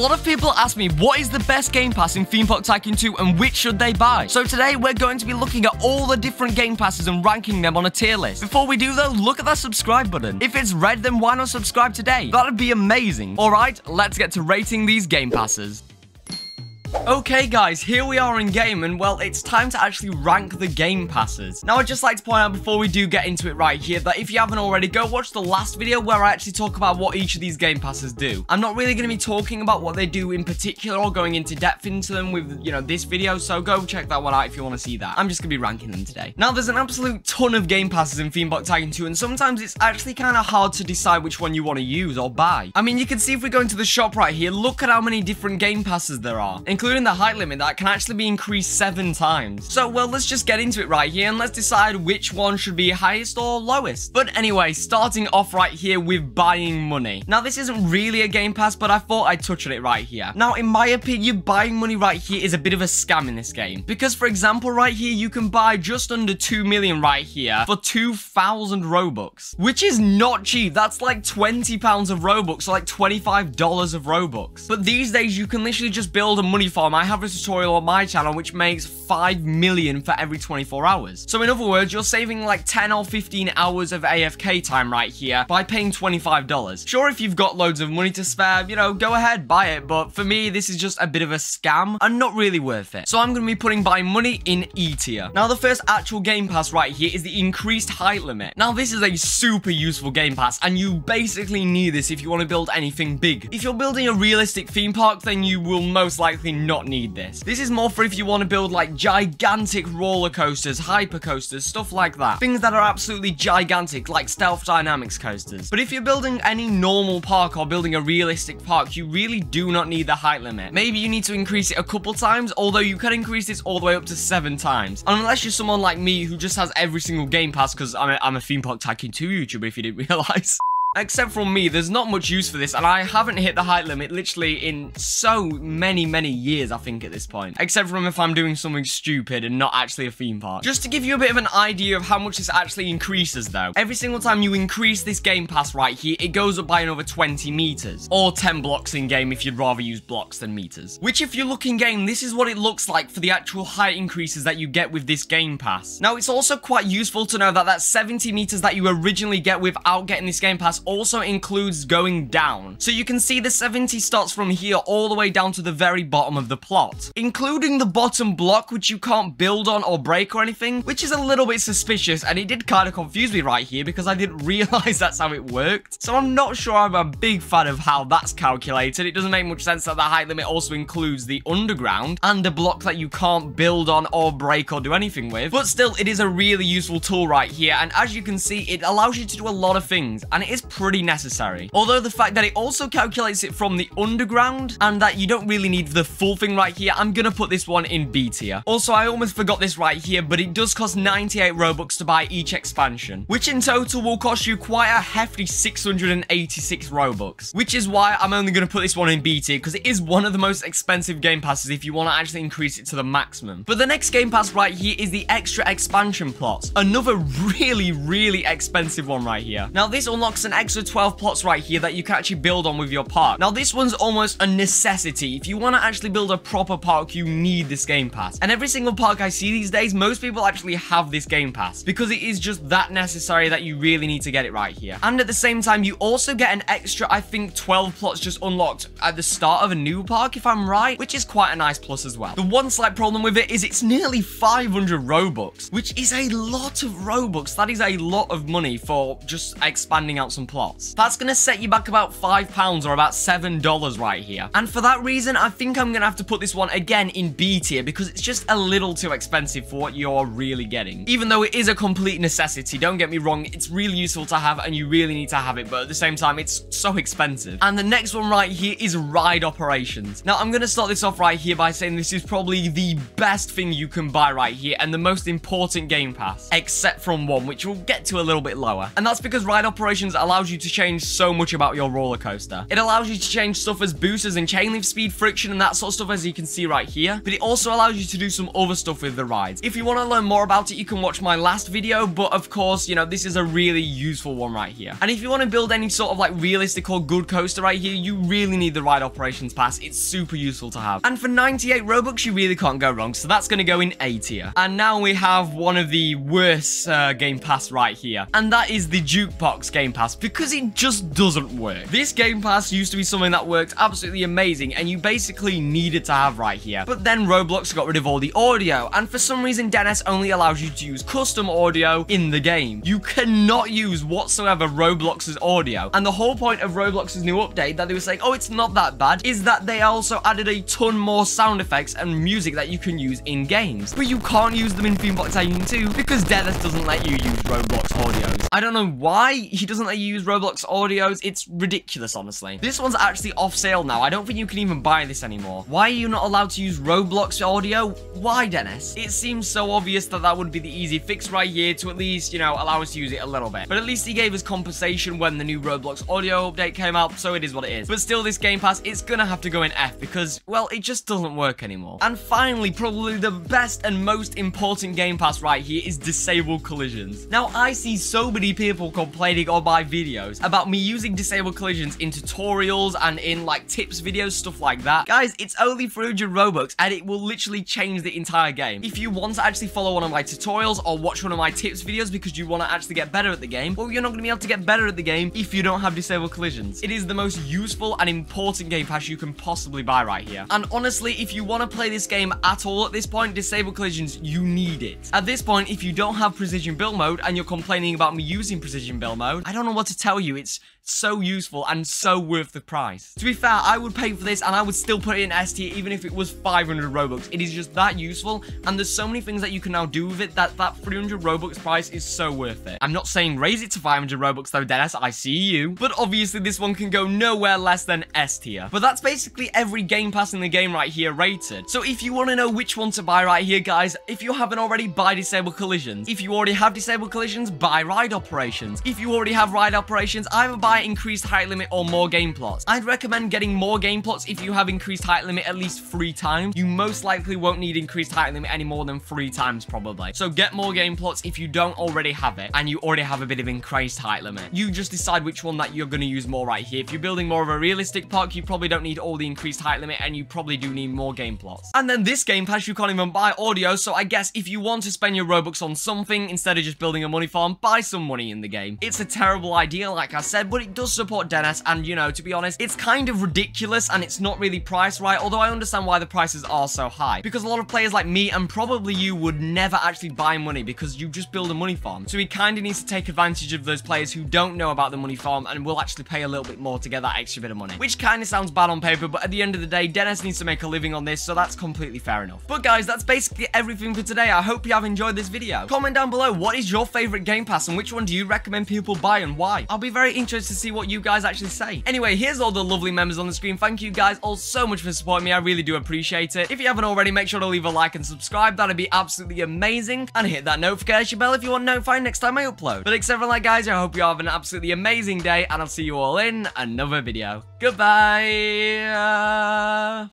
lot of people ask me what is the best Game Pass in Theme Park Tycoon 2 and which should they buy. So today we're going to be looking at all the different Game Passes and ranking them on a tier list. Before we do though, look at that subscribe button. If it's red, then why not subscribe today? That'd be amazing. Alright, let's get to rating these Game Passes. Okay guys, here we are in game, and well, it's time to actually rank the Game Passes. Now, I'd just like to point out before we do get into it right here that if you haven't already, go watch the last video where I actually talk about what each of these Game Passes do. I'm not really going to be talking about what they do in particular or going into depth into them with, you know, this video, so go check that one out if you want to see that. I'm just going to be ranking them today. Now, there's an absolute ton of Game Passes in Theme Park Tycoon 2, and sometimes it's actually kind of hard to decide which one you want to use or buy. I mean, you can see if we go into the shop right here, look at how many different Game Passes there are, including the height limit that can actually be increased 7 times. So, well, let's just get into it right here and let's decide which one should be highest or lowest. But anyway, starting off right here with buying money. Now, this isn't really a Game Pass, but I thought I'd touch on it right here. Now, in my opinion, buying money right here is a bit of a scam in this game. Because, for example, right here, you can buy just under 2 million right here for 2,000 Robux, which is not cheap. That's like 20 pounds of Robux, or like $25 of Robux. But these days, you can literally just build a money farm. I have a tutorial on my channel which makes 5 million for every 24 hours. So in other words, you're saving like 10 or 15 hours of AFK time right here by paying $25. Sure, if you've got loads of money to spare, you know, go ahead, buy it. But for me, this is just a bit of a scam and not really worth it. So I'm going to be putting buying money in E tier. Now, the first actual Game Pass right here is the increased height limit. Now, this is a super useful Game Pass, and you basically need this if you want to build anything big. If you're building a realistic theme park, then you will most likely not need this. This is more for if you want to build like gigantic roller coasters, hyper coasters, stuff like that. Things that are absolutely gigantic, like Stealth Dynamics coasters. But if you're building any normal park or building a realistic park, you really do not need the height limit. Maybe you need to increase it a couple times, although you can increase this all the way up to 7 times. And unless you're someone like me who just has every single Game Pass, because I'm a Theme Park Tycoon 2 YouTuber, if you didn't realize. Except from me, there's not much use for this, and I haven't hit the height limit literally in so many years, I think, at this point. Except from if I'm doing something stupid and not actually a theme park. Just to give you a bit of an idea of how much this actually increases, though. Every single time you increase this Game Pass right here, it goes up by another 20 meters. Or 10 blocks in-game if you'd rather use blocks than meters. Which, if you look in-game, this is what it looks like for the actual height increases that you get with this Game Pass. Now, it's also quite useful to know that that 70 meters that you originally get without getting this Game Pass also includes going down. So you can see the 70 starts from here all the way down to the very bottom of the plot, including the bottom block, which you can't build on or break or anything, which is a little bit suspicious, and it did kind of confuse me right here because I didn't realize that's how it worked. So I'm not sure I'm a big fan of how that's calculated. It doesn't make much sense that the height limit also includes the underground and a block that you can't build on or break or do anything with. But still, it is a really useful tool right here, and as you can see, it allows you to do a lot of things, and it is pretty necessary. Although the fact that it also calculates it from the underground and that you don't really need the full thing right here, I'm gonna put this one in B tier. Also, I almost forgot this right here, but it does cost 98 Robux to buy each expansion, which in total will cost you quite a hefty 686 Robux, which is why I'm only gonna put this one in B tier, because it is one of the most expensive Game Passes if you want to actually increase it to the maximum. But the next Game Pass right here is the extra expansion plots, another really expensive one right here. Now, this unlocks an extra 12 plots right here that you can actually build on with your park. Now, this one's almost a necessity. If you want to actually build a proper park, you need this Game Pass. And every single park I see these days, most people actually have this Game Pass because it is just that necessary that you really need to get it right here. And at the same time, you also get an extra, I think, 12 plots just unlocked at the start of a new park, if I'm right, which is quite a nice plus as well. The one slight problem with it is it's nearly 500 Robux, which is a lot of Robux. That is a lot of money for just expanding out some plots. That's gonna set you back about £5 or about $7 right here. And for that reason, I think I'm gonna have to put this one again in B tier because it's just a little too expensive for what you're really getting. Even though it is a complete necessity, don't get me wrong, it's really useful to have and you really need to have it, but at the same time, it's so expensive. And the next one right here is ride operations. Now, I'm gonna start this off right here by saying this is probably the best thing you can buy right here and the most important Game Pass, except from one, which we'll get to a little bit lower. And that's because ride operations allows allows you to change so much about your roller coaster. It allows you to change stuff as boosters and chain lift speed, friction, and that sort of stuff, as you can see right here. But it also allows you to do some other stuff with the rides. If you want to learn more about it, you can watch my last video, but of course, you know, this is a really useful one right here. And if you want to build any sort of like realistic or good coaster right here, you really need the ride operations pass. It's super useful to have. And for 98 Robux, you really can't go wrong, so that's going to go in A tier. And now we have one of the worst game pass right here, and that is the Jukebox game pass, because it just doesn't work. This game pass used to be something that worked absolutely amazing, and you basically needed to have right here. But then Roblox got rid of all the audio, and for some reason, 𝗫𝗫 only allows you to use custom audio in the game. You cannot use whatsoever Roblox's audio. And the whole point of Roblox's new update that they were saying, oh, it's not that bad, is that they also added a ton more sound effects and music that you can use in games. But you can't use them in Theme Park Tycoon 2 because 𝗫𝗫 doesn't let you use Roblox audios. I don't know why he doesn't let you use Roblox audios. It's ridiculous, honestly. This one's actually off sale now. I don't think you can even buy this anymore. Why are you not allowed to use Roblox audio? Why, 𝗫𝗫? It seems so obvious that that would be the easy fix right here to at least, you know, allow us to use it a little bit. But at least he gave us compensation when the new Roblox audio update came out, so it is what it is. But still, this game pass, it's gonna have to go in F because, well, it just doesn't work anymore. And finally, probably the best and most important game pass right here is disable collisions. Now, I see so many people complaining on my videos about me using disable collisions in tutorials and in like tips videos, stuff like that. Guys, it's only 300 Robux and it will literally change the entire game. If you want to actually follow one of my tutorials or watch one of my tips videos because you want to actually get better at the game, well, you're not going to be able to get better at the game if you don't have disable collisions. It is the most useful and important game pass you can possibly buy right here. And honestly, if you want to play this game at all at this point, disable collisions, you need it. At this point, if you don't have precision build mode and you're complaining about me using precision build mode, I don't know what to tell you. It's so useful and so worth the price. To be fair, I would pay for this and I would still put it in S tier even if it was 500 Robux. It is just that useful, and there's so many things that you can now do with it that 300 Robux price is so worth it. I'm not saying raise it to 500 Robux though, 𝗫𝗫, I see you. But obviously this one can go nowhere less than S tier. But that's basically every game pass in the game right here rated. So if you want to know which one to buy right here, guys, if you haven't already, buy disable collisions. If you already have disable collisions, buy ride operations. If you already have ride operations, either buy increased height limit or more game plots. I'd recommend getting more game plots if you have increased height limit at least 3 times. You most likely won't need increased height limit any more than 3 times probably. So get more game plots if you don't already have it and you already have a bit of increased height limit. You just decide which one that you're going to use more right here. If you're building more of a realistic park, you probably don't need all the increased height limit and you probably do need more game plots. And then this game pass, you can't even buy audio, so I guess if you want to spend your Robux on something instead of just building a money farm, buy some money in the game. It's a terrible idea, like I said, but it does support 𝗫𝗫, and you know, to be honest, it's kind of ridiculous and it's not really priced right, although I understand why the prices are so high, because a lot of players like me and probably you would never actually buy money because you just build a money farm. So he kind of needs to take advantage of those players who don't know about the money farm and will actually pay a little bit more to get that extra bit of money, which kind of sounds bad on paper, but at the end of the day, 𝗫𝗫 needs to make a living on this, so that's completely fair enough. But guys, that's basically everything for today. I hope you have enjoyed this video. Comment down below, what is your favorite game pass and which one do you recommend people buy and why? I'll be very interested to see what you guys actually say. Anyway, here's all the lovely members on the screen. Thank you guys all so much for supporting me. I really do appreciate it. If you haven't already, make sure to leave a like and subscribe. That'd be absolutely amazing. And hit that notification bell if you want notified next time I upload. But except for that, guys, I hope you have an absolutely amazing day, and I'll see you all in another video. Goodbye.